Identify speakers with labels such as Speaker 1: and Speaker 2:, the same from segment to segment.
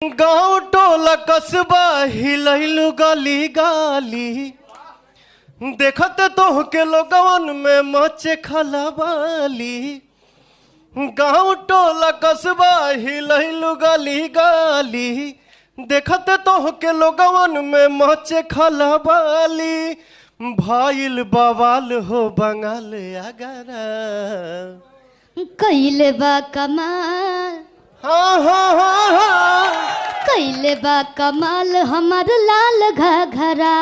Speaker 1: गाँव टोला कस्बा हिलैलु गली गाली, देखत तो के लोगवन में मचे खलबाली। गाँव टोला कस्बा हिलैलु गली गाली, देखत तो के लोगवन में मचे खलबाली। भाईल बवाल हो बंगाल अगरा,
Speaker 2: कैले बा कमाल,
Speaker 1: हाँ हाँ हाँ हाँ,
Speaker 2: कैले बा कमाल हमार लाल घाघरा,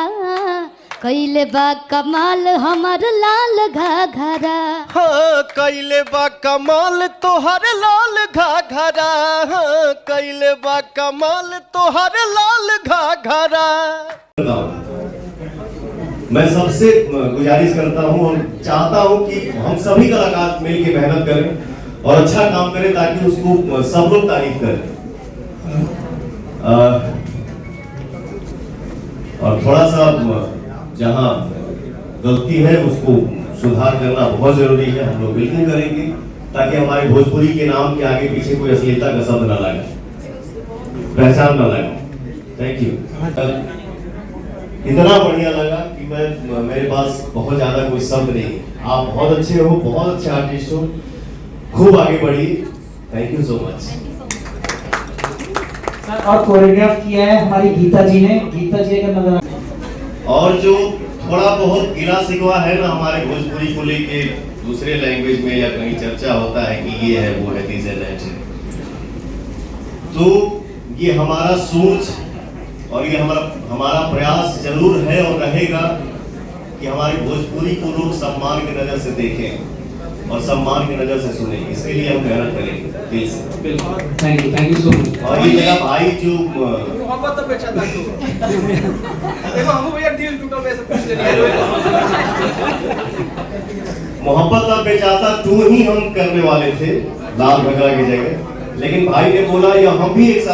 Speaker 2: कैले बा कमाल हमार लाल घाघरा।
Speaker 1: हाँ कैले बा कमाल तोहर लाल घाघरा, हाँ कैले बा कमाल तोहर लाल घाघरा।
Speaker 3: मैं सबसे गुजारिश करता हूँ और चाहता हूँ कि हम सभी कलाकार मिलकर मेहनत करें और अच्छा काम करें ताकि उसको सब लोग तारीफ करें। और थोड़ा सा जहाँ गलती है उसको सुधार करना बहुत जरूरी है, हम लोग बिल्कुल करेंगे ताकि हमारे भोजपुरी के नाम के आगे पीछे कोई अश्लीलता का शब्द न लगे, पहचान न लगे। Thank you. इतना बढ़िया लगा कि मेरे पास बहुत ज्यादा कोई शब्द नहीं है। आप बहुत अच्छे हो, बहुत अच्छे आर्टिस्ट हो, खूब आगे बढ़िए। Thank you so much.
Speaker 4: और कोरियोग्राफ किया है हमारी गीता जी ने, गीता जी का नजर।
Speaker 3: और जो थोड़ा बहुत गिला शिकवा है ना हमारे भोजपुरी को लेके दूसरे लैंग्वेज में या कहीं चर्चा होता है कि ये है वो है दिस है दैट है, तो ये हमारा सोच और ये हमारा प्रयास जरूर है और रहेगा कि हमारी भोजपुरी को लोग सम्मान की नजर से देखें और सम्मान की नजर से सुने। इसके लिए हम मेहनत करेंगे दिल से।
Speaker 4: Thank you so much.
Speaker 3: और ये मेरा भाई जो
Speaker 5: मोहब्बत तो बेचा था देखो हम भैया दिल टूटा वैसे पूछ ले
Speaker 3: मोहब्बत अब बेचाता तू ही हम करने वाले थे लाल घगरा की जगह, लेकिन भाई ने बोला या हम भी एक साथ